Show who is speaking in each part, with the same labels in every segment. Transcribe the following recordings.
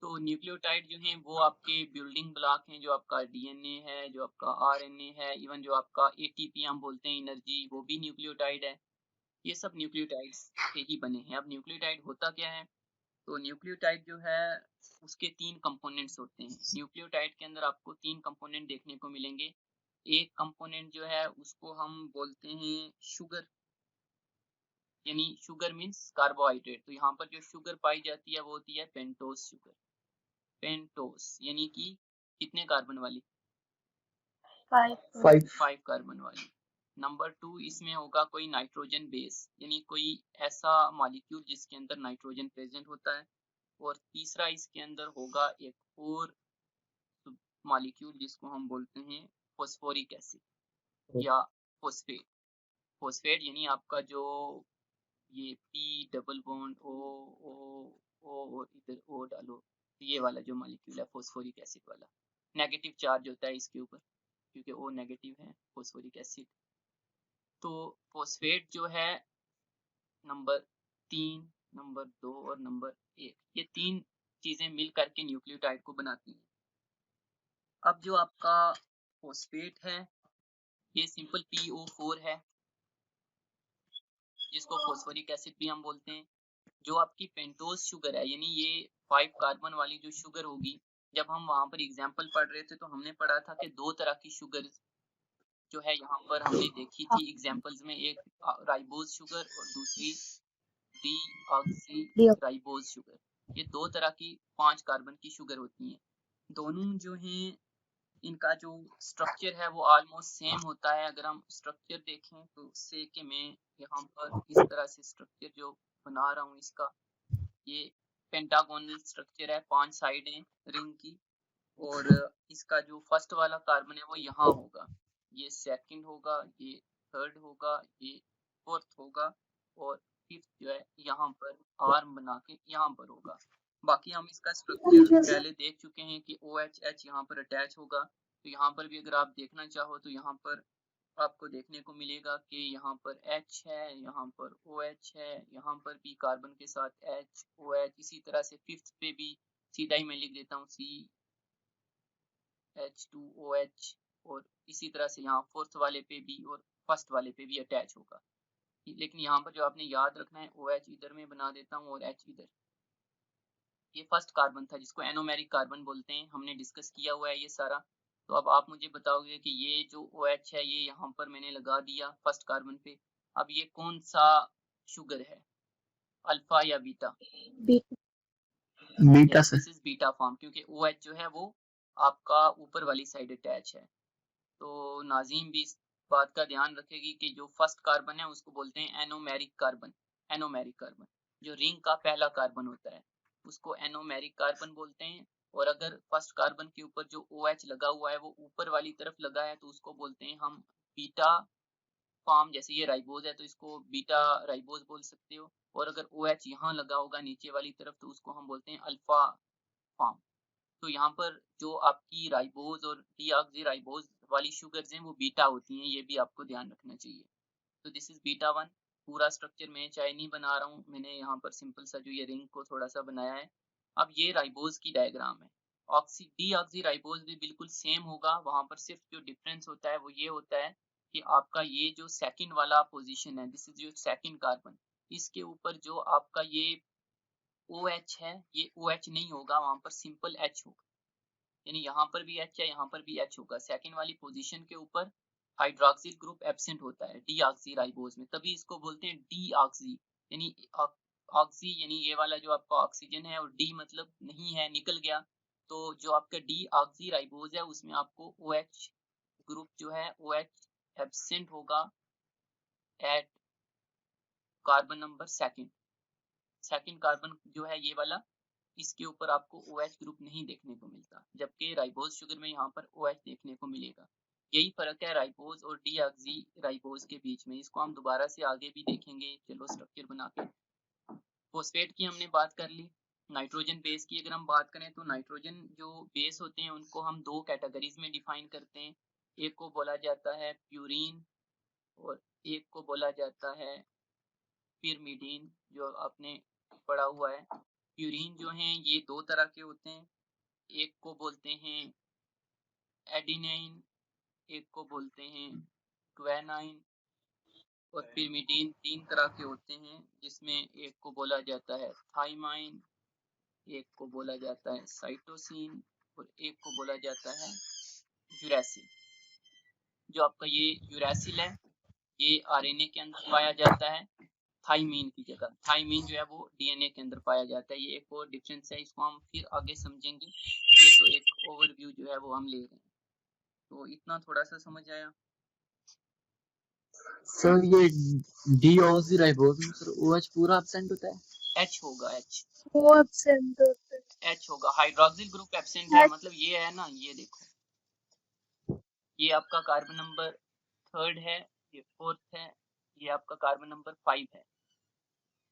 Speaker 1: तो न्यूक्लियोटाइड जो हैं वो आपके बिल्डिंग ब्लॉक हैं, जो आपका डीएनए है, जो आपका आरएनए है, इवन जो आपका एटीपी हम बोलते हैं एनर्जी, वो भी न्यूक्लियोटाइड है। ये सब न्यूक्लियोटाइड्स से ही बने हैं। अब न्यूक्लियोटाइड होता क्या है? तो न्यूक्लियोटाइड जो है उसके 3 कंपोनेंट्स होते हैं। न्यूक्लियोटाइड के अंदर आपको 3 कंपोनेंट देखने को मिलेंगे। एक कंपोनेंट जो है उसको हम बोलते हैं शुगर, यानी शुगर मीन्स कार्बोहाइड्रेट। तो यहाँ पर जो शुगर पाई जाती है वो होती है पेंटोस शुगर। पेंटोस यानी कि कितने कार्बन वाली?
Speaker 2: 5
Speaker 1: 5 कार्बन वाली। नंबर 2 इसमें होगा कोई नाइट्रोजन बेस, यानी कोई ऐसा मॉलिक्यूल जिसके अंदर नाइट्रोजन प्रेजेंट होता है। और तीसरा इसके अंदर होगा एक और मॉलिक्यूल जिसको हम बोलते हैं फॉस्फोरिक एसिड या फॉस्फेट। फॉस्फेट यानी आपका जो ये पी डबल बॉन्ड ओ ओ ओ और इधर ओ डालो, तो ये वाला जो मॉलिक्यूल है फॉस्फोरिक एसिड वाला, नेगेटिव चार्ज होता है इसके ऊपर क्योंकि ओ नेगेटिव है फॉस्फोरिक एसिड। तो फॉस्फेट जो है नंबर 3, नंबर 2 और नंबर 1, ये 3 चीजें मिल करके न्यूक्लियोटाइड को बनाती हैं। अब जो आपका फॉस्फेट है ये सिंपल PO4 है, जिसको फॉस्फोरिक एसिड भी हम बोलते हैं। जो आपकी पेंटोस शुगर है, यानी ये 5 कार्बन वाली जो शुगर होगी, जब हम वहां पर एग्जाम्पल पढ़ रहे थे तो हमने पढ़ा था कि 2 तरह की शुगर जो है यहाँ पर हमने देखी थी एग्जाम्पल्स में, एक राइबोज शुगर और दूसरी डी ऑक्सी राइबोज शुगर। ये 2 तरह की 5 कार्बन की शुगर होती हैं। दोनों जो हैं इनका जो स्ट्रक्चर है वो ऑलमोस्ट सेम होता है। अगर हम स्ट्रक्चर देखें तो उससे कि मैं यहाँ पर इस तरह से स्ट्रक्चर जो बना रहा हूँ इसका, ये पेंटागोनल स्ट्रक्चर है, 5 साइड है रिंग की। और इसका जो फर्स्ट वाला कार्बन है वो यहाँ होगा, ये सेकंड होगा, ये थर्ड होगा, ये फोर्थ होगा और फिफ्थ जो है यहाँ पर आर्म बना के यहाँ पर होगा। बाकी हम इसका स्ट्रक्चर पहले देख चुके हैं कि OH यहाँ पर अटैच होगा। तो यहाँ पर भी अगर आप देखना चाहो तो यहाँ पर आपको देखने को मिलेगा कि यहाँ पर H है, यहाँ पर OH है, यहाँ पर भी कार्बन के साथ H OH। इसी तरह से फिफ्थ पे भी सीधा ही मैं लिख देता हूँ CH2OH। और इसी तरह से यहाँ फोर्थ वाले पे भी और फर्स्ट वाले पे भी अटैच होगा। लेकिन यहाँ पर जो आपने याद रखना है, OH इधर में बना देता हूँ और H इधर। ये फर्स्ट कार्बन था जिसको एनोमेरिक कार्बन बोलते हैं, हमने डिस्कस किया हुआ है ये सारा। तो अब आप मुझे बताओगे कि ये जो OH है ये यहाँ पर मैंने लगा दिया फर्स्ट कार्बन पे। अब ये कौन सा शुगर है, अल्फा या बीटा?
Speaker 2: बीटा से।
Speaker 1: दिस इज बीटा फॉर्म, क्योंकि OH जो है वो आपका ऊपर वाली साइड अटैच है। तो नाज़ीम भी इस बात का ध्यान रखेगी कि जो फर्स्ट कार्बन है उसको बोलते हैं एनोमेरिक कार्बन। एनोमेरिक कार्बन जो रिंग का पहला कार्बन होता है उसको एनोमेरिक कार्बन बोलते हैं। और अगर फर्स्ट कार्बन के ऊपर जो OH लगा हुआ है वो ऊपर वाली तरफ लगा है तो उसको बोलते हैं हम बीटा फॉर्म। जैसे ये राइबोज है तो इसको बीटा राइबोज बोल सकते हो। और अगर OH यहाँ लगा होगा नीचे वाली तरफ तो उसको हम बोलते हैं अल्फा फॉर्म। तो यहाँ पर जो आपकी राइबोज और डीऑक्सी राइबोज वाली शुगर्स हैं वो बीटा होती हैं, ये भी आपको ध्यान रखना चाहिए। तो दिस इज बीटा 1। पूरा स्ट्रक्चर मैं चाहे नहीं बना रहा हूँ, मैंने यहाँ पर सिंपल सा जो ये रिंग को थोड़ा सा बनाया है। अब ये राइबोज की डायग्राम है। डीऑक्सी राइबोज भी बिल्कुल सेम होगा, वहां पर सिर्फ जो डिफरेंस होता है वो ये होता है कि आपका ये जो सेकंड वाला पोजीशन है, this is your second carbon, इसके ऊपर जो आपका ये OH है ये OH नहीं होगा, वहां पर सिंपल H होगा। यानी यहाँ पर भी H है, यहाँ पर भी H होगा। सेकंड वाली पोजीशन के ऊपर हाइड्रोक्सिल ग्रुप एब्सेंट होता है डीऑक्सी राइबोज में, तभी इसको बोलते हैं डीऑक्सी। यानी ऑक्सी यानी ये वाला जो आपका ऑक्सीजन है और डी मतलब नहीं है, निकल गया। तो जो आपका डीऑक्सी राइबोज है उसमें आपको OH ग्रुप जो है OH एब्सेंट होगा at carbon number second. Second carbon जो है ये वाला, इसके ऊपर आपको OH ग्रुप नहीं देखने को मिलता, जबकि राइबोज शुगर में यहाँ पर OH देखने को मिलेगा। यही फर्क है राइबोज और डीऑक्सी राइबोज के बीच में। इसको हम दोबारा से आगे भी देखेंगे। चलो स्ट्रक्चर बना के, फॉस्फेट की हमने बात कर ली। नाइट्रोजन बेस की अगर हम बात करें तो नाइट्रोजन जो बेस होते हैं उनको हम 2 कैटेगरीज में डिफाइन करते हैं। एक को बोला जाता है प्यूरीन और एक को बोला जाता है पिरिमिडीन, जो आपने पढ़ा हुआ है। प्यूरीन जो हैं ये दो तरह के होते हैं, एक को बोलते हैं एडिनाइन, एक को बोलते हैं ग्वानाइन, और पिरिमिडीन तीन तरह के होते हैं, जिसमें एक को बोला जाता है थाइमाइन, एक को बोला जाता है साइटोसिन, और एक को बोला जाता है यूरेसिल। जो आपका ये यूरेसिल है ये आरएनए के अंदर पाया जाता है थाइमीन की जगह। थाइमीन जो है वो डीएनए के अंदर पाया जाता है। ये एक और डिफरेंस है, इसको हम फिर आगे समझेंगे। ये तो एक ओवरव्यू जो है वो हम ले रहे हैं, तो इतना थोड़ा सा समझ आया।
Speaker 2: सर ये डीऑक्सीराइबोज में सर OH पूरा एब्सेंट होता है?
Speaker 1: एच होगा, एच
Speaker 3: वो एब्सेंट होता है।
Speaker 1: एच होगा। हाइड्रोक्सिल ग्रुप एब्सेंट है, मतलब ये है ना, ये देखो ये आपका कार्बन नंबर 3 है, ये 4th है, ये आपका कार्बन नंबर 5 है।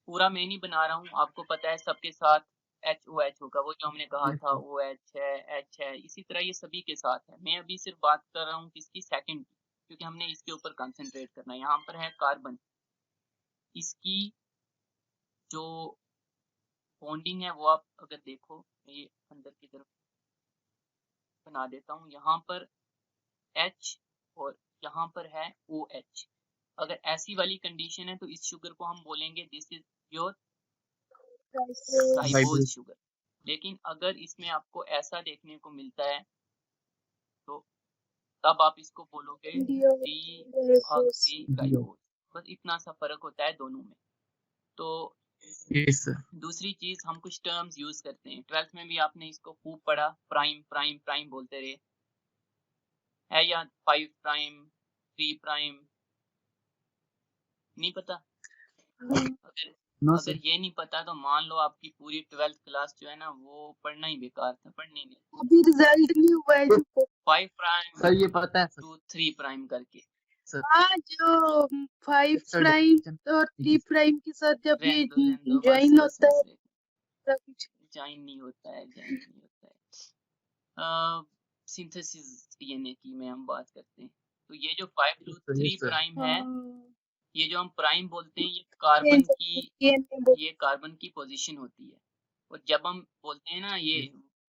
Speaker 1: पूरा मैं नहीं बना रहा हूँ, आपको पता है सबके साथ HOH होगा, वो जो हमने कहा था OH है, H है, इसी तरह ये सभी के साथ है। मैं अभी सिर्फ बात कर रहा हूँ किसकी, सेकंड की, क्योंकि हमने इसके ऊपर कंसंट्रेट करना है। यहाँ पर है कार्बन, इसकी जो बॉन्डिंग है वो आप अगर देखो, ये अंदर की तरफ बना देता हूँ, यहाँ पर H और यहाँ पर है OH। अगर ऐसी वाली कंडीशन है तो इस शुगर को हम बोलेंगे this is your ribose sugar. लेकिन अगर इसमें आपको ऐसा देखने को मिलता है तो तब आप इसको बोलोगे डीऑक्सीराइबोज। बस इतना सा फर्क होता है दोनों में। तो दूसरी चीज, हम कुछ टर्म्स यूज करते हैं, 12th में भी आपने इसको खूब पढ़ा, प्राइम प्राइम प्राइम बोलते रहे है, या 5 प्राइम 3 प्राइम, नहीं पता? अगर ये नहीं पता तो मान लो आपकी पूरी 12th क्लास जो है ना वो पढ़ना ही बेकार था, पढ़नी नहीं।
Speaker 3: अभी रिजल्ट नहीं हुआ है जो
Speaker 1: 5 प्राइम
Speaker 2: सर ये पता है सर,
Speaker 1: 2 3 प्राइम करके।
Speaker 3: हाँ जो 5 प्राइम और 3 प्राइम के साथ जब ये ज्वाइन होता है,
Speaker 1: ज्वाइन नहीं होता है, ज्वाइन नहीं होता है। सिंथेसिस डीएनए की में हम बात करते हैं, तो ये जो 5 to 3 प्राइम है, ये जो हम प्राइम बोलते हैं, ये कार्बन की पोजीशन होती है। और जब हम बोलते हैं ना ये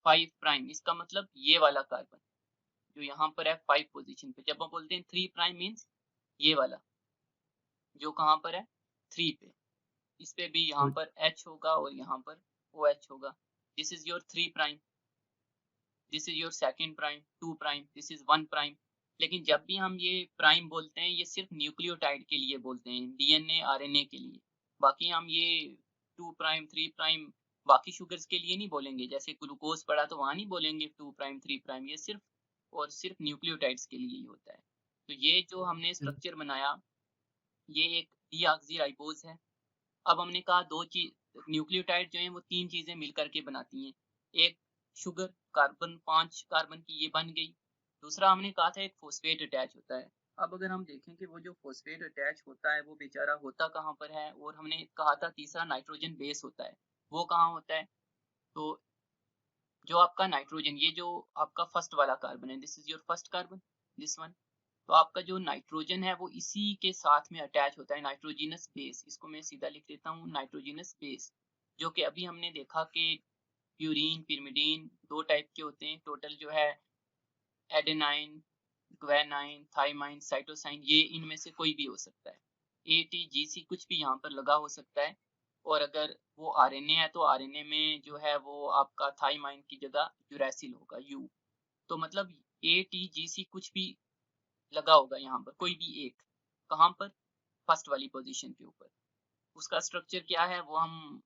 Speaker 1: 5 प्राइम, इसका मतलब ये वाला कार्बन जो यहाँ पर है 5 पोजीशन पे। जब हम बोलते हैं 3 प्राइम मीन्स ये वाला जो कहाँ पर है 3 पे, इस पे भी यहाँ पर H होगा और यहाँ पर OH होगा। This is your 3 prime, this is your second prime, 2 prime, this is 1 prime. लेकिन जब भी हम ये प्राइम बोलते हैं ये सिर्फ न्यूक्लियोटाइड के लिए बोलते हैं, डीएनए आरएनए के लिए। बाकी हम ये 2 प्राइम 3 प्राइम बाकी शुगर्स के लिए नहीं बोलेंगे, जैसे ग्लूकोज पड़ा तो वहां नहीं बोलेंगे 2 प्राइम 3 प्राइम, ये सिर्फ और सिर्फ न्यूक्लियोटाइड्स के लिए ही होता है। तो ये जो हमने स्ट्रक्चर बनाया ये एक डीऑक्सीराइबोज है। अब हमने कहा दो चीज, न्यूक्लियोटाइड जो है वो 3 चीजें मिलकर के बनाती हैं, एक शुगर कार्बन 5 कार्बन की ये बन गई, दूसरा हमने कहा था एक फॉस्फेट अटैच होता है। अब अगर हम देखें कि वो जो फॉस्फेट अटैच होता है वो बेचारा होता कहाँ पर है, और हमने कहा था तीसरा नाइट्रोजन बेस होता है, वो कहाँ होता है? तो जो आपका नाइट्रोजन, ये जो आपका फर्स्ट वाला कार्बन है, this is your first carbon, this one, तो आपका जो नाइट्रोजन है वो इसी के साथ में अटैच होता है, नाइट्रोजिनस बेस। इसको मैं सीधा लिख देता हूँ नाइट्रोजिनस बेस, जो कि अभी हमने देखा कि प्यूरीन पिरिमिडीन 2 टाइप के होते हैं टोटल, जो है एडेनाइन ग्वानाइन थाइमाइन साइटोसाइन, ये इनमें से कोई भी हो सकता है, ATGC कुछ भी यहाँ पर लगा हो सकता है। और अगर वो आरएनए है तो आरएनए में जो है वो आपका थाइमाइन की जगह यूरेसिल होगा, यू। तो मतलब ATGC कुछ भी लगा होगा यहाँ पर, कोई भी एक, कहाँ पर? फर्स्ट वाली पोजीशन के ऊपर। उसका स्ट्रक्चर क्या है वो हम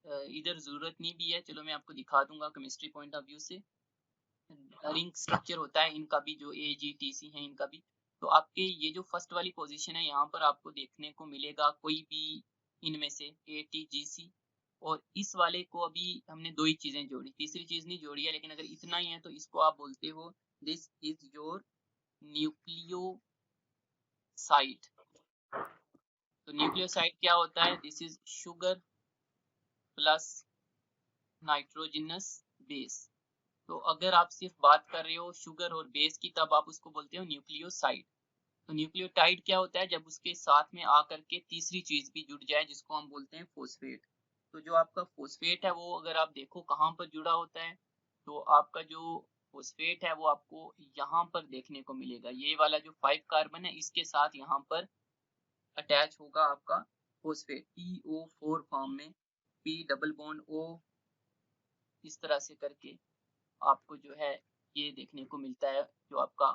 Speaker 1: इधर जरूरत नहीं भी है, चलो मैं आपको दिखा दूंगा केमिस्ट्री पॉइंट ऑफ व्यू से। रिंग स्ट्रक्चर होता है इनका भी, जो AGTC है इनका भी। तो आपके ये जो फर्स्ट वाली पोजीशन है यहाँ पर आपको देखने को मिलेगा कोई भी इनमें से ATGC, और इस वाले को अभी हमने 2 ही चीजें जोड़ी, तीसरी चीज नहीं जोड़ी है, लेकिन अगर इतना ही है तो इसको आप बोलते हो दिस इज योर न्यूक्लियोसाइड। तो न्यूक्लियोसाइड क्या होता है? This is sugar plus nitrogenous base. तो अगर आप सिर्फ बात कर रहे हो शुगर और बेस की तब आप उसको बोलते हो न्यूक्लियोसाइड। तो न्यूक्लियोटाइड क्या होता है? जब उसके साथ में आकर के तीसरी चीज भी जुड़ जाए जिसको हम बोलते हैं फॉस्फेट। तो जो आपका फॉस्फेट है वो अगर आप देखो कहाँ पर जुड़ा होता है, तो आपका जो फॉस्फेट है वो आपको यहाँ पर देखने को मिलेगा। ये वाला जो 5 कार्बन है इसके साथ यहाँ पर अटैच होगा आपका फॉस्फेट PO4 फॉर्म में, P डबल बॉन्ड O, इस तरह से करके आपको जो है ये देखने को मिलता है जो आपका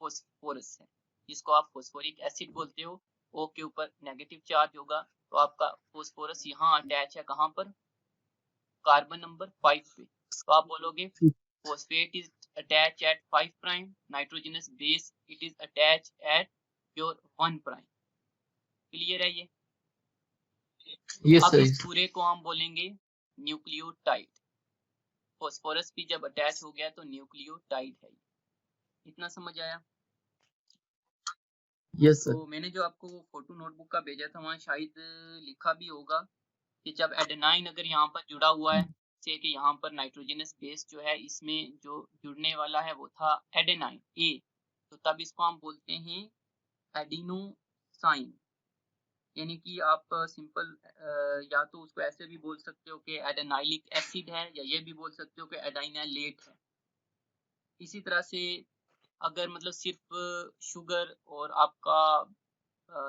Speaker 1: फॉस्फोरस है, जिसको आप फॉस्फोरिक एसिड बोलते हो। O के ऊपर नेगेटिव चार्ज होगा, तो आपका फॉस्फोरस यहाँ अटैच है कहाँ पर, कार्बन नंबर 5 पे। तो आप बोलोगे phosphate is attached at 5 prime, nitrogenous base it is attached at your 1 prime। Clear है ये?
Speaker 2: यस
Speaker 1: अब
Speaker 2: सर।
Speaker 1: इस पूरे को हम बोलेंगे न्यूक्लियोटाइड। फॉस्फोरस भी जब अटैच हो गया तो न्यूक्लियोटाइड है। इतना समझ आया?
Speaker 2: Yes sir.
Speaker 1: तो मैंने जो आपको फोटो नोटबुक का भेजा था वहाँ शायद लिखा भी होगा कि जब एडेनाइन अगर यहाँ पर जुड़ा हुआ है, से कि यहाँ पर नाइट्रोजनस बेस जो है इसमें जो जुड़ने वाला है वो था एडेनाइन ए, तो तब इसको हम बोलते हैं एडिनोसाइन। यानी कि आप सिंपल या तो उसको ऐसे भी बोल सकते हो कि एडेनाइलिक एसिड है, या ये भी बोल सकते हो कि एडाइनालेट है। इसी तरह से अगर मतलब सिर्फ शुगर और आपका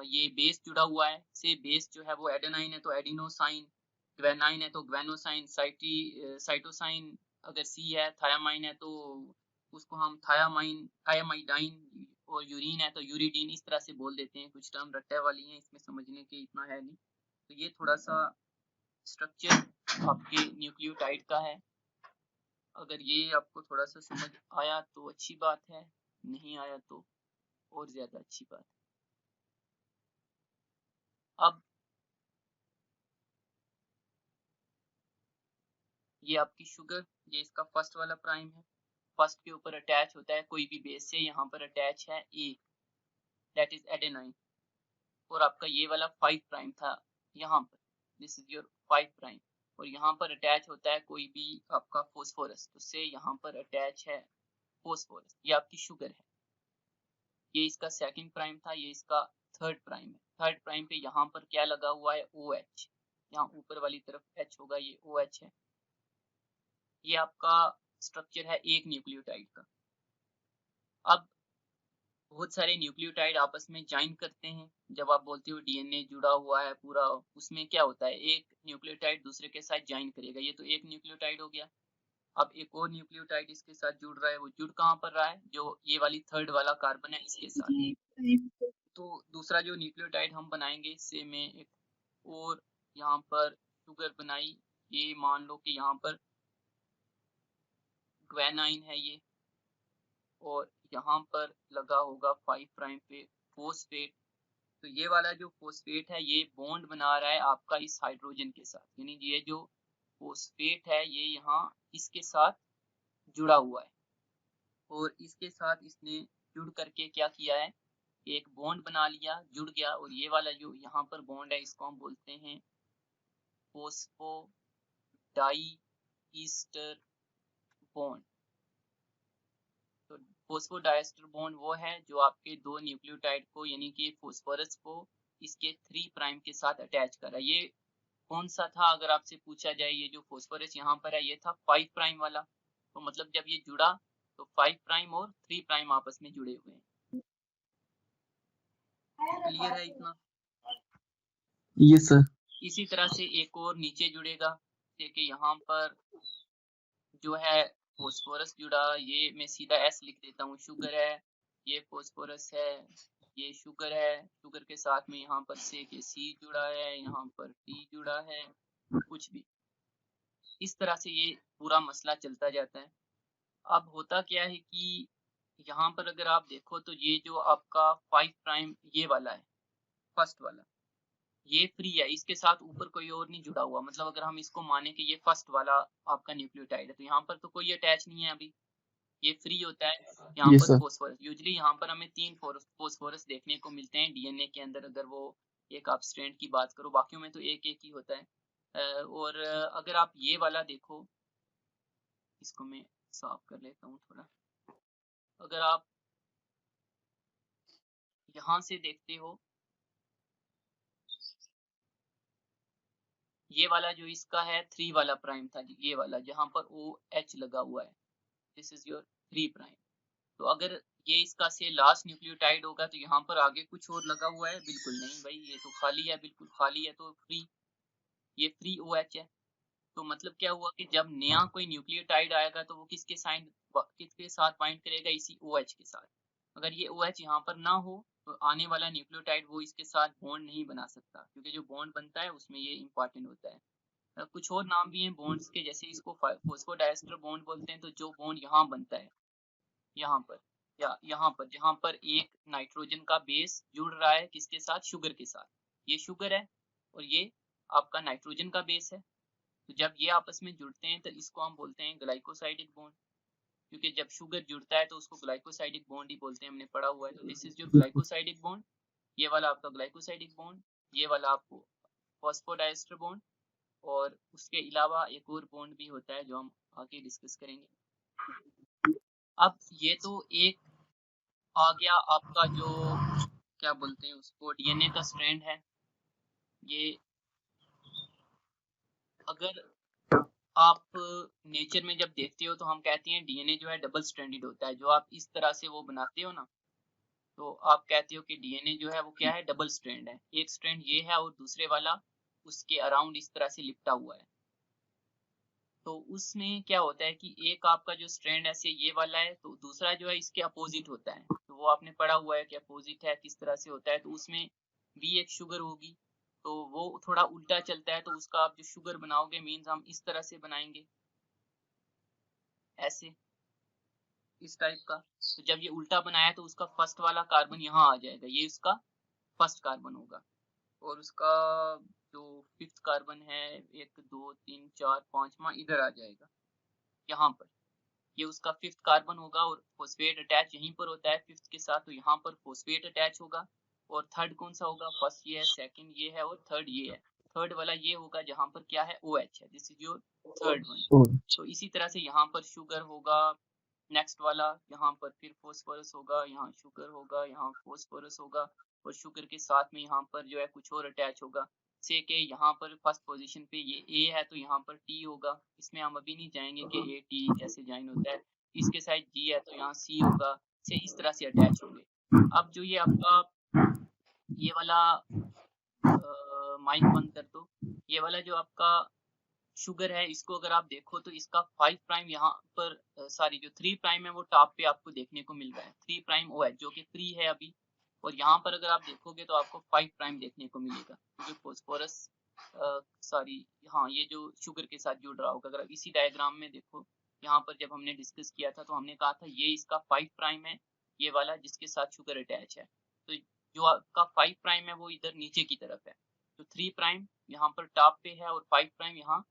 Speaker 1: ये बेस जुड़ा हुआ है, से बेस जो है वो एडेनाइन है तो एडिनोसाइन, ग्वेनाइन है तो ग्वेनोसाइन, साइटोसाइन अगर सी है, थायामाइन है तो उसको हम थायामाइन, थायामाइडाइन, और यूरिन है तो यूरिडीन, इस तरह से बोल देते हैं। कुछ टर्म रट्टे वाली हैं, इसमें समझने के इतना है नहीं। तो ये थोड़ा सा स्ट्रक्चर आपके न्यूक्लियोटाइड का है। अगर ये आपको थोड़ा सा समझ आया तो अच्छी बात है, नहीं आया तो और ज्यादा अच्छी बात है। अब ये आपकी शुगर, ये इसका फर्स्ट वाला प्राइम है, फर्स्ट के ऊपर अटैच होता है कोई भी बेस से, यहाँ पर अटैच है ए, दैट इज एडेनाइन। और आपका ये वाला 5 प्राइम था यहाँ पर, दिस इज योर 5 प्राइम, और यहाँ पर अटैच होता है कोई भी आपका फॉस्फोरस, तो से यहाँ पर अटैच है फॉस्फोरस, ये आपकी शुगर है। ये इसका सेकंड प्राइम था, ये इसका थर्ड प्राइम है। थर्ड प्राइम पे यहाँ पर क्या लगा हुआ है, OH, यहाँ ऊपर वाली तरफ H होगा, ये OH है। ये आपका स्ट्रक्चर है एक न्यूक्लियोटाइड का। अब बहुत सारे न्यूक्लियोटाइड आपस में ज्वाइन करते हैं। जब आप बोलते हो डीएनए जुड़ा हुआ है पूरा, उसमें क्या होता है, एक न्यूक्लियोटाइड दूसरे के साथ ज्वाइन करेगा, ये तो एक न्यूक्लियोटाइड हो गया। अब एक और न्यूक्लियोटाइड इसके साथ जुड़ रहा है, वो जुड़ कहाँ पर रहा है, जो ये वाली थर्ड वाला कार्बन है इसके साथ। तो दूसरा जो न्यूक्लियोटाइड हम बनाएंगे, इससे मैं एक और यहाँ पर शुगर बनाई, ये मान लो कि यहाँ पर ग्वेनाइन है ये, और यहाँ पर लगा होगा 5 प्राइम पे फॉस्फेट। तो ये वाला जो फॉस्फेट है ये बॉन्ड बना रहा है आपका इस हाइड्रोजन के साथ, यानी ये जो फॉस्फेट है ये यहाँ इसके साथ जुड़ा हुआ है, और इसके साथ इसने जुड़ करके क्या किया है, एक बॉन्ड बना लिया, जुड़ गया। और ये वाला जो यहाँ पर बॉन्ड है इसको हम बोलते हैं फॉस्फोडाइईस्टर बॉन्ड। तो फॉस्फोडाइस्टर बॉन्ड वो है जो आपके दो न्यूक्लियोटाइड को, यानी कि फॉस्फोरस को इसके 3 प्राइम के साथ अटैच कर रहा है। ये कौन सा था अगर आपसे पूछा जाए, ये जो फॉस्फोरस यहाँ पर है ये था 5 प्राइम वाला। तो मतलब जब ये जुड़ा तो 5 प्राइम और 3 प्राइम आपस में जुड़े हुए हैं। क्लियर है इतना?
Speaker 2: Yes sir.
Speaker 1: इसी तरह से एक और नीचे जुड़ेगा, देखिए यहाँ पर जो है फॉस्फोरस जुड़ा, ये मैं सीधा S लिख देता हूँ, शुगर है, ये फॉस्फोरस है, ये शुगर है, शुगर के साथ में यहाँ पर से के C जुड़ा है, यहाँ पर T जुड़ा है, कुछ भी इस तरह से ये पूरा मसला चलता जाता है। अब होता क्या है कि यहाँ पर अगर आप देखो तो ये जो आपका 5 प्राइम ये वाला है, फर्स्ट वाला, ये फ्री है, इसके साथ ऊपर कोई और नहीं जुड़ा हुआ। मतलब अगर हम इसको माने कि ये फर्स्ट वाला आपका न्यूक्लियोटाइड है, तो यहाँ पर तो कोई अटैच नहीं है अभी, ये फ्री होता है। यहाँ
Speaker 2: यस
Speaker 1: पर
Speaker 2: सर।
Speaker 1: फॉस्फोरस, यूजुअली यहाँ पर हमें 3 फॉस्फोरस देखने को मिलते हैं डीएनए के अंदर, अगर वो एक आप स्ट्रैंड की बात करो, बाकियों में तो एक एक ही होता है। और अगर आप ये वाला देखो, इसको मैं साफ कर लेता हूँ थोड़ा। अगर आप यहाँ से देखते हो, ये वाला जो इसका है 3 वाला प्राइम था, ये वाला जहाँ पर OH लगा हुआ है, दिस इज योर 3 प्राइम। तो अगर ये इसका से लास्ट न्यूक्लियोटाइड होगा तो यहाँ पर आगे कुछ और लगा हुआ है, बिल्कुल नहीं भाई, ये तो खाली है, बिल्कुल खाली है, तो फ्री, ये फ्री OH है। तो मतलब क्या हुआ कि जब नया कोई न्यूक्लियोटाइड आएगा तो वो किसके साथ बाइंड करेगा, इसी OH के साथ। अगर ये OH यहाँ पर ना हो तो आने वाला न्यूक्लियोटाइड वो इसके साथ बॉन्ड नहीं बना सकता, क्योंकि जो बॉन्ड बनता है उसमें ये इंपॉर्टेंट होता है। कुछ और नाम भी हैं बॉन्ड्स के, जैसे इसको फॉस्फोडाइस्टर बॉन्ड बोलते हैं। तो जो बॉन्ड यहाँ बनता है, यहाँ पर या यहाँ पर, जहाँ पर एक नाइट्रोजन का बेस जुड़ रहा है किसके साथ, शुगर के साथ, ये शुगर है और ये आपका नाइट्रोजन का बेस है। तो जब ये आपस में जुड़ते हैं तो इसको हम बोलते हैं ग्लाइकोसाइडिक बॉन्ड, क्योंकि जब शुगर जुड़ता है तो उसको ग्लाइकोसाइडिक बॉन्ड ही बोलते हैं, हमने पढ़ा हुआ है। तो this is your glycosidic bond, ये वाला आपका ग्लाइकोसाइडिक बॉन्ड, ये वाला आपको फॉस्फोडाइस्टर बॉन्ड, और उसके अलावा एक और बॉन्ड भी होता है जो हम आगे डिस्कस करेंगे। अब ये तो एक आ गया आपका जो क्या बोलते हैं उसको, डीएनए का स्ट्रैंड है। ये अगर आप नेचर में जब देखते हो तो हम कहते हैं डीएनए जो है डबल स्ट्रैंडेड होता है। जो आप इस तरह से वो बनाते हो ना, तो आप कहते हो कि डीएनए जो है वो क्या है, डबल स्ट्रैंड है। एक स्ट्रैंड ये है और दूसरे वाला उसके अराउंड इस तरह से लिपटा हुआ है। तो उसमें क्या होता है कि एक आपका जो स्ट्रैंड ऐसे ये वाला है, तो दूसरा जो है इसके अपोजिट होता है। तो वो आपने पढ़ा हुआ है कि अपोजिट है किस तरह से होता है। तो उसमें भी एक शुगर होगी, तो वो थोड़ा उल्टा चलता है, तो उसका आप जो शुगर बनाओगे मीन्स हम इस तरह से बनाएंगे, ऐसे, इस टाइप का। तो जब ये उल्टा बनाया तो उसका फर्स्ट वाला कार्बन यहाँ आ जाएगा, ये उसका फर्स्ट कार्बन होगा, और उसका जो फिफ्थ कार्बन है, 1 2 3 4 5वां इधर आ जाएगा यहाँ पर, ये उसका फिफ्थ कार्बन होगा। और फॉस्फेट अटैच यहीं पर होता है फिफ्थ के साथ, तो यहाँ पर फॉस्फेट अटैच होगा। और थर्ड कौन सा होगा, फर्स्ट ये है, सेकंड ये है, और थर्ड ये है। थर्ड वाला ये होगा जहाँ पर क्या है, OH है, this is your third one. तो इसी तरह से यहाँ पर शुगर होगा, नेक्स्ट वाला यहाँ पर फिर फॉस्फोरस होगा, यहाँ शुगर होगा, यहाँ फॉस्फोरस होगा, और शुगर के साथ में यहाँ पर जो है कुछ और अटैच होगा। से के यहाँ पर फर्स्ट पोजीशन पे ये A है तो यहाँ पर T होगा। इसमें हम अभी नहीं जाएंगे कि A T कैसे ज्वाइन होता है। इसके साइड G है तो यहाँ C होगा, से इस तरह से अटैच होंगे। अब जो ये आपका ये वाला माइक बंद कर दो, ये वाला जो आपका शुगर है, इसको अगर आप देखो तो इसका 5 प्राइम यहाँ पर सॉरी जो 3 प्राइम है वो टॉप पे आपको देखने को मिल रहा है, 3 प्राइम OH जो कि फ्री है अभी। और यहाँ पर अगर आप देखोगे तो आपको 5 प्राइम देखने को मिलेगा, क्योंकि फॉस्फोरस सॉरी हाँ ये जो शुगर के साथ जुड़ रहा होगा। अगर आप इसी डायग्राम में देखो, यहाँ पर जब हमने डिस्कस किया था तो हमने कहा था ये इसका 5 प्राइम है, ये वाला जिसके साथ शुगर अटैच है। तो जो आपका 5 प्राइम है वो इधर नीचे की तरफ है, तो 3 प्राइम यहाँ पर टॉप पे है और 5 प्राइम यहाँ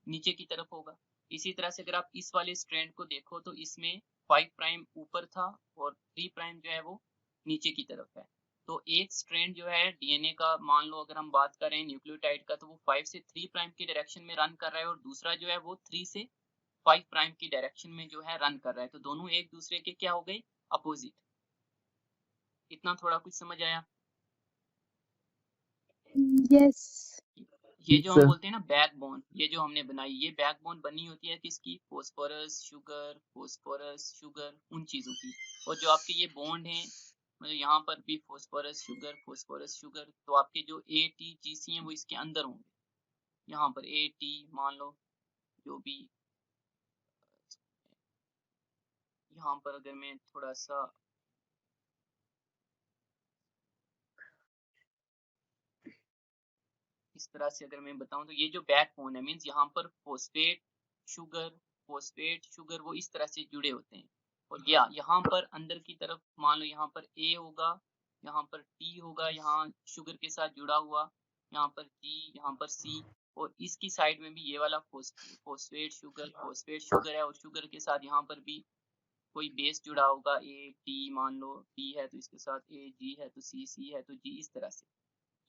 Speaker 1: नीचे की तरफ होगा। इसी तरह से अगर आप इस वाले स्ट्रैंड को देखो तो इसमें 5 प्राइम ऊपर था और 3 प्राइम जो है वो नीचे की तरफ है। तो एक स्ट्रैंड जो है डीएनए का, मान लो अगर हम बात करें न्यूक्लियोटाइड का, तो वो 5 से 3 प्राइम की डायरेक्शन में रन कर रहा है, और दूसरा जो है वो 3 से 5 प्राइम की डायरेक्शन में जो है रन कर रहा है। तो दोनों एक दूसरे के क्या हो गए, अपोजिट। इतना थोड़ा कुछ समझ आया?
Speaker 3: यस
Speaker 1: ये जो हम बोलते हैं ना बैकबोन, ये जो हमने बनाई, ये बैकबोन बनी होती है किसकी, फॉस्फोरस शुगर उन चीजों की। और जो आपके ये बॉन्ड हैं, मतलब यहाँ पर भी फॉस्फोरस शुगर, तो आपके जो ATGC हैं वो इसके अंदर होंगे। यहाँ पर AT मान लो जो भी, यहाँ पर अगर मैं थोड़ा सा इस तरह से अगर मैं बताऊं, तो ये जो बैकबोन है मीन्स यहाँ पर फॉस्फेट शुगर वो इस तरह से जुड़े होते हैं। और यहाँ पर अंदर की तरफ मान लो यहाँ पर A होगा, यहाँ पर T होगा, यहाँ शुगर के साथ जुड़ा हुआ, यहाँ पर G, यहाँ पर C, और इसकी साइड में भी ये वाला फॉस्फेट शुगर है, और शुगर के साथ यहाँ पर भी कोई बेस जुड़ा होगा, A T मान लो, T है तो इसके साथ A, G है तो C है तो G, इस तरह से।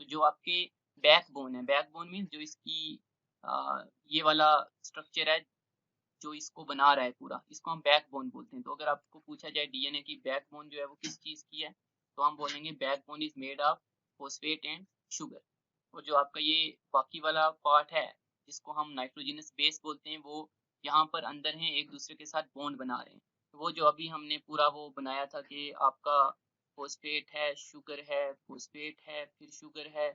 Speaker 1: तो जो आपके बैकबोन है, बैकबोन मीन्स जो इसकी ये वाला स्ट्रक्चर है जो इसको बना रहा है पूरा, इसको हम बैकबोन बोलते हैं। तो अगर आपको पूछा जाए डीएनए की बैकबोन जो है वो किस चीज की है, तो हम बोलेंगे backbone is made of phosphate and sugar. और जो आपका ये बाकी वाला पार्ट है जिसको हम नाइट्रोजनस बेस बोलते हैं, वो यहाँ पर अंदर हैं, एक दूसरे के साथ बॉन्ड बना रहे हैं। वो जो अभी हमने पूरा वो बनाया था कि आपका फॉस्फेट है, शुगर है, फॉस्फेट है, फिर शुगर है,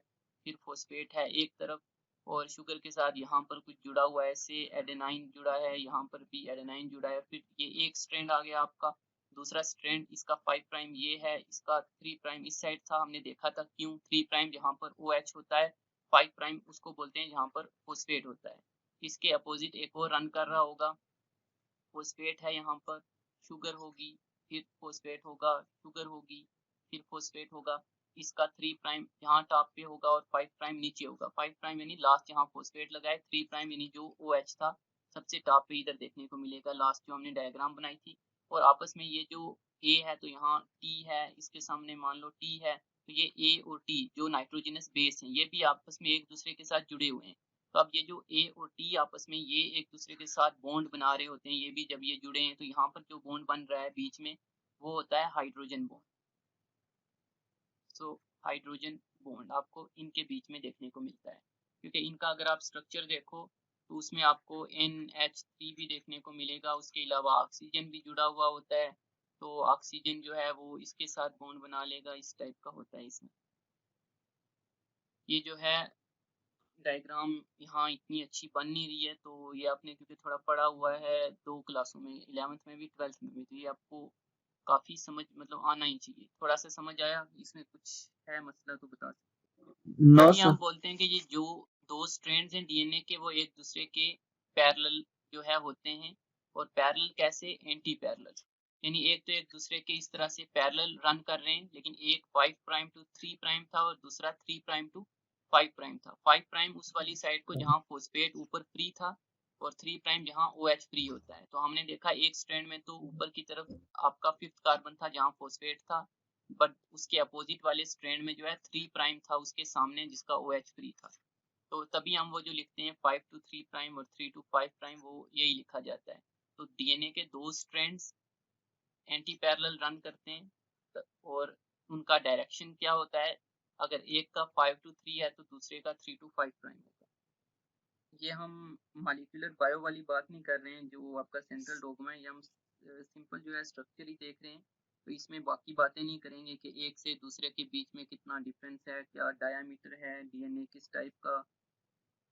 Speaker 1: फिर फॉस्फेट है एक तरफ, और शुगर के साथ यहाँ पर कुछ जुड़ा हुआ है, से एडेनाइन जुड़ा है, यहाँ पर भी एडेनाइन जुड़ा है, फिर ये एक स्ट्रैंड आ गया आपका। दूसरा स्ट्रैंड इसका 5 प्राइम ये है, इसका 3 प्राइम इस साइड था, हमने देखा था क्यों 3 प्राइम जहाँ पर OH होता है, 5 प्राइम उसको बोलते हैं जहाँ पर फॉस्फेट होता है। इसके अपोजिट एक और रन कर रहा होगा, फॉस्फेट है यहाँ पर, शुगर होगी, फिर फॉस्फेट होगा, शुगर होगी, फिर फॉस्फेट होगा। इसका 3 प्राइम यहाँ टॉप पे होगा और 5 प्राइम नीचे होगा। 5 प्राइम यानी लास्ट यहाँ फॉस्फेट लगा है, 3 प्राइम यानी जो OH था सबसे टॉप पे इधर देखने को मिलेगा, लास्ट जो हमने डायग्राम बनाई थी। और आपस में ये जो A है तो यहाँ T है, इसके सामने मान लो T है, तो ये A और T जो नाइट्रोजनस बेस हैं, ये भी आपस में एक दूसरे के साथ जुड़े हुए हैं। तो अब ये जो A और T आपस में ये एक दूसरे के साथ बॉन्ड बना रहे होते हैं, ये भी जब ये जुड़े हैं तो यहाँ पर जो बॉन्ड बन रहा है बीच में वो होता है hydrogen bond. So hydrogen bond आपको इनके बीच में देखने को मिलता है, क्योंकि इनका अगर आप स्ट्रक्चर देखो तो उसमें आपको NH3 भी देखने को मिलेगा, उसके अलावा ऑक्सीजन भी जुड़ा हुआ होता है। तो ऑक्सीजन जो है वो इसके साथ बॉन्ड बना लेगा, इस टाइप का होता है इसमें। ये जो है डायग्राम यहाँ इतनी अच्छी बन नहीं रही है, तो ये आपने क्योंकि थोड़ा पढ़ा हुआ है 2 क्लासों में, 11th में भी 12th में भी, तो ये आपको काफ़ी समझ मतलब आना ही चाहिए। थोड़ा सा समझ आया, इसमें कुछ है मसला तो बता सकते।
Speaker 2: नो
Speaker 1: तभी हम
Speaker 2: सर।
Speaker 1: बोलते हैं कि ये जो 2 स्ट्रैंड्स हैं DNA के वो एक दूसरे के पैरेलल जो है होते हैं। और पैरेलल कैसे, एंटी पैरेलल, यानी एक तो एक दूसरे के इस तरह से पैरेलल रन कर रहे हैं, लेकिन एक 5 प्राइम टू 3 प्राइम था और दूसरा 3 प्राइम टू 5 प्राइम था। 5 प्राइम उस वाली साइड को जहाँ फॉस्फेट ऊपर फ्री था और 3 प्राइम जहाँ OH फ्री होता है। तो हमने देखा एक स्ट्रैंड में तो ऊपर की तरफ आपका 5th कार्बन था जहाँ फॉस्फेट था, बट उसके अपोजिट वाले स्ट्रैंड में जो है 3 प्राइम था उसके सामने जिसका OH फ्री था। तो तभी हम वो जो लिखते हैं 5 टू 3 प्राइम और 3 टू 5 प्राइम, वो यही लिखा जाता है। तो DNA के 2 स्ट्रैंड्स एंटी पैरेलल रन करते हैं, और उनका डायरेक्शन क्या होता है, अगर एक का 5 टू 3 है तो दूसरे का 3 टू 5 प्राइम होगा। ये हम मॉलिक्यूलर बायो वाली बात नहीं कर रहे हैं जो आपका सेंट्रल डोगमा है, ये हम सिंपल जो है स्ट्रक्चर ही देख रहे हैं। तो इसमें बाकी बातें नहीं करेंगे कि एक से दूसरे के बीच में कितना डिफरेंस है, क्या डायामीटर है, DNA किस टाइप का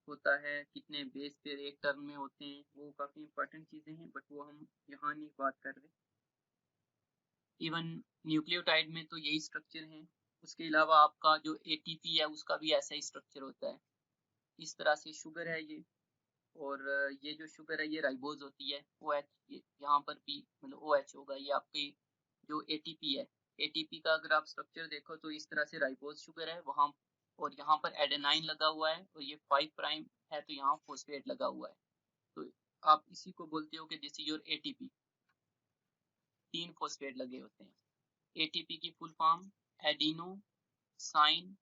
Speaker 1: होता है, कितने बेस पेयर एक टर्म में होते हैं, वो काफ़ी इंपॉर्टेंट चीज़ें हैं, बट वो हम यहाँ नहीं बात कर रहे। इवन न्यूक्लियोटाइड में तो यही स्ट्रक्चर है। उसके अलावा आपका जो ATP है उसका भी ऐसा ही स्ट्रक्चर होता है। इस तरह से शुगर है ये, और ये जो शुगर है ये राइबोज होती है, OH यहाँ पर भी मतलब OH होगा, ये आपकी जो ATP है, ATP का अगर आप स्ट्रक्चर देखो तो इस तरह से राइबोज शुगर है वहाँ, और यहाँ पर एडेनाइन लगा हुआ है, और ये 5 प्राइम है तो यहाँ फॉस्फेट लगा हुआ है। तो आप इसी को बोलते हो कि this is your ATP, 3 phosphate लगे होते हैं। ATP की full form adenosine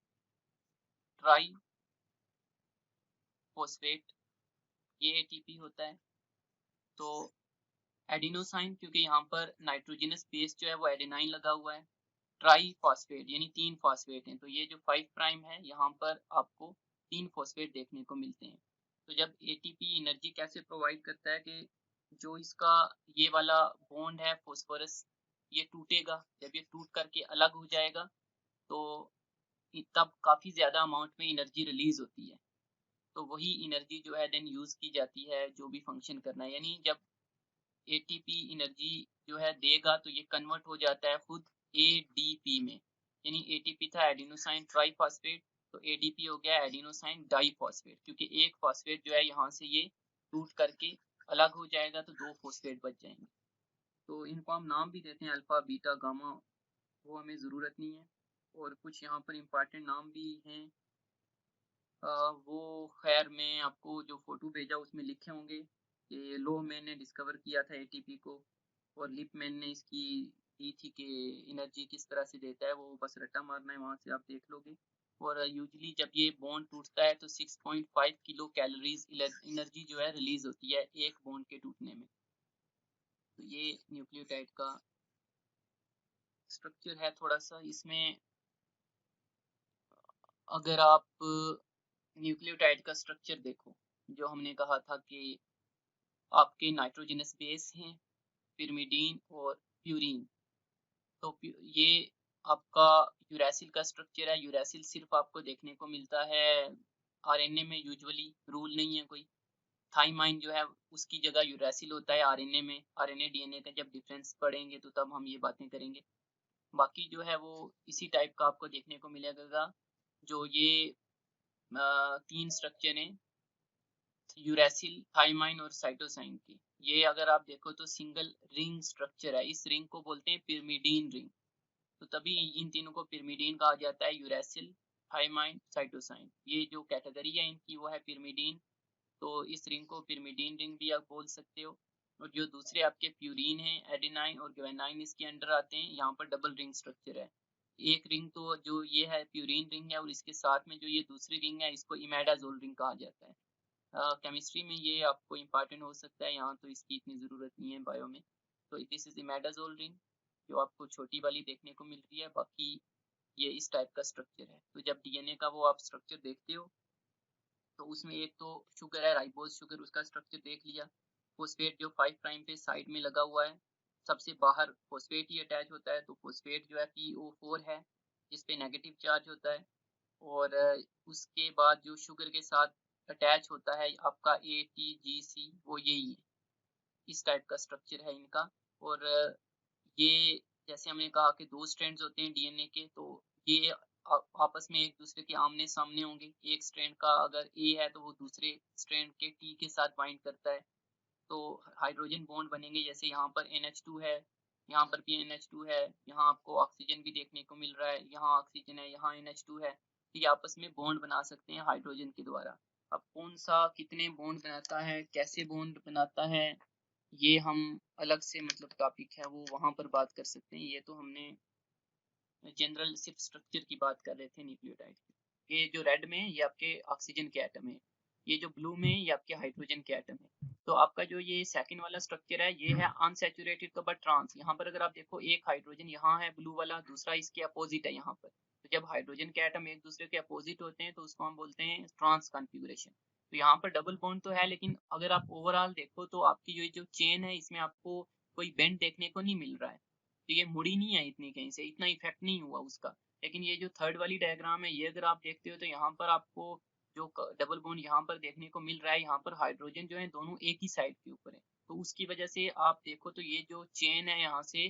Speaker 1: triphosphate, ये ATP होता है। तो एडिनोसाइन क्योंकि यहाँ पर नाइट्रोजनस बेस जो है वो एडेनाइन लगा हुआ है, ट्राई फॉस्फेट यानी 3 फॉस्फेट हैं, तो ये जो 5 प्राइम है यहाँ पर आपको 3 फॉस्फेट देखने को मिलते हैं। तो जब ATP एनर्जी कैसे प्रोवाइड करता है कि जो इसका ये वाला बॉन्ड है फॉस्फोरस, ये टूटेगा, जब ये टूट करके अलग हो जाएगा तो तब काफ़ी ज़्यादा अमाउंट में एनर्जी रिलीज होती है। तो वही एनर्जी जो है देन यूज़ की जाती है जो भी फंक्शन करना है, यानी जब ATP एनर्जी जो है देगा तो ये कन्वर्ट हो जाता है खुद ADP में, यानी ATP था एडिनोसाइन ट्राइफॉस्फेट, तो ADP हो गया एडिनोसाइन डाइफॉस्फेट, क्योंकि एक फॉस्फेट जो है यहाँ से ये टूट करके अलग हो जाएगा तो 2 फॉस्फेट बच जाएंगे। तो इनको हम नाम भी देते हैं अल्फा बीटा गामा, वो हमें ज़रूरत नहीं है। और कुछ यहाँ पर इम्पॉर्टेंट नाम भी हैं, वो खैर मैं आपको जो फोटो भेजा उसमें लिखे होंगे कि लोहमैन ने डिस्कवर किया था ATP को, और लिपमैन ने इसकी दी थी कि एनर्जी किस तरह से देता है, वो बस रट्टा मारना है, वहाँ से आप देख लोगे। और यूजली जब ये बॉन्ड टूटता है तो 6.5 किलो कैलोरीज एनर्जी जो है रिलीज होती है एक बॉन्ड के टूटने में। तो ये न्यूक्लियोटाइड का स्ट्रक्चर है थोड़ा सा। इसमें अगर आप न्यूक्लियोटाइड का स्ट्रक्चर देखो जो हमने कहा था कि आपके नाइट्रोजनस बेस हैं पिरिमिडीन और प्यूरीन। तो ये आपका यूरेसिल का स्ट्रक्चर है। यूरेसिल सिर्फ आपको देखने को मिलता है आरएनए में, यूजुअली रूल नहीं है कोई। थाइमाइन जो है उसकी जगह यूरेसिल होता है आरएनए में। आरएनए डीएनए का जब डिफरेंस पढ़ेंगे तो तब हम ये बातें करेंगे। बाकी जो है वो इसी टाइप का आपको देखने को मिलेगा। जो ये 3 स्ट्रक्चर हैं यूरेसिल, थाइमाइन और साइटोसाइन की, ये अगर आप देखो तो सिंगल रिंग स्ट्रक्चर है। इस रिंग को बोलते हैं पिरिमिडीन रिंग। तो तभी इन तीनों को पिरिमिडीन कहा जाता है, यूरेसिल, थाइमाइन, साइटोसाइन। ये जो कैटेगरी है इनकी वो है पिरिमिडीन। तो इस रिंग को पिरिमिडीन रिंग भी आप बोल सकते हो। और जो दूसरे आपके प्यूरीन है, एडेनाइन और ग्वानाइन इसके अंडर आते हैं। यहाँ पर डबल रिंग स्ट्रक्चर है। एक रिंग तो जो ये है प्यूरीन रिंग है, और इसके साथ में जो ये दूसरी रिंग है इसको इमेडाजोल रिंग कहा जाता है। केमिस्ट्री में ये आपको इम्पॉर्टेंट हो सकता है, यहाँ तो इसकी इतनी ज़रूरत नहीं है बायो में। तो दिस इज इमेडाजोल रिंग जो आपको छोटी वाली देखने को मिल रही है। बाकी ये इस टाइप का स्ट्रक्चर है। तो जब डीएनए का वो आप स्ट्रक्चर देखते हो तो उसमें एक तो शुगर है, राइबोज शुगर, उसका स्ट्रक्चर देख लिया। फोस्फेट जो 5 प्राइम पे साइड में लगा हुआ है, सबसे बाहर फोस्फेट ही अटैच होता है। तो फोस्फेट जो है PO4 है जिसपे नेगेटिव चार्ज होता है। और उसके बाद जो शुगर के साथ अटैच होता है आपका ATGC, वो यही है। इस टाइप का स्ट्रक्चर है इनका। और ये जैसे हमने कहा कि 2 स्ट्रैंड्स होते हैं डीएनए के, तो ये आपस में एक दूसरे के आमने सामने होंगे। एक स्ट्रैंड का अगर ए है तो वो दूसरे स्ट्रैंड के टी के साथ बाइंड करता है, तो हाइड्रोजन बॉन्ड बनेंगे। जैसे यहाँ पर NH2 है, यहाँ पर भी NH2 है, यहाँ आपको ऑक्सीजन भी देखने को मिल रहा है, यहाँ ऑक्सीजन है, यहाँ NH2 है। तो ये आपस में बॉन्ड बना सकते हैं हाइड्रोजन के द्वारा। अब कौन सा कितने बॉन्ड बनाता है, कैसे बॉन्ड बनाता है, ये हम अलग से मतलब टॉपिक है वो वहाँ पर बात कर सकते हैं। ये तो हमने जनरल सिर्फ स्ट्रक्चर की बात कर रहे थे न्यूक्लियोटाइड की। ये जो रेड में ये आपके ऑक्सीजन के एटम है, ये जो ब्लू में ये आपके हाइड्रोजन के एटम है। तो आपका जो ये सेकंड वाला स्ट्रक्चर है ये है अनसैचुरेटेड कबर ट्रांस। यहाँ पर अगर आप देखो एक हाइड्रोजन यहाँ है ब्लू वाला, दूसरा इसके अपोजिट है यहाँ पर। तो जब हाइड्रोजन के एटम एक दूसरे के अपोजिट होते हैं तो उसको हम बोलते हैं ट्रांस कॉन्फ़िगरेशन। तो यहाँ पर डबल बॉन्ड तो है, लेकिन अगर आप ओवरऑल देखो तो आपकी जो चेन है इसमें आपको कोई बेंड देखने को नहीं मिल रहा है। तो ये मुड़ी नहीं है इतनी, कहीं से इतना इफेक्ट नहीं हुआ उसका। लेकिन ये जो थर्ड वाली डायग्राम है ये अगर आप देखते हो तो यहाँ पर आपको जो डबल बॉन्ड यहाँ पर देखने को मिल रहा है, यहाँ पर हाइड्रोजन जो है दोनों एक ही साइड के ऊपर है। तो उसकी वजह से आप देखो तो ये जो चेन है यहाँ से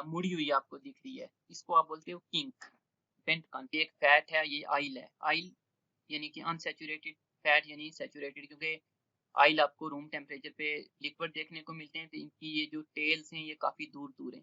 Speaker 1: मुड़ी हुई आपको दिख रही है, इसको आप बोलते हो किंक, बेंट कॉन्क। एक फैट है, ये आइल है। आइल यानी कि अनसैचुरेटेड फैट यानी सैचुरेटेड, क्योंकि आइल आपको रूम टेम्परेचर पे लिक्विड देखने को मिलते हैं, तो इनकी ये जो टेल्स हैं ये काफ़ी दूर दूर हैं।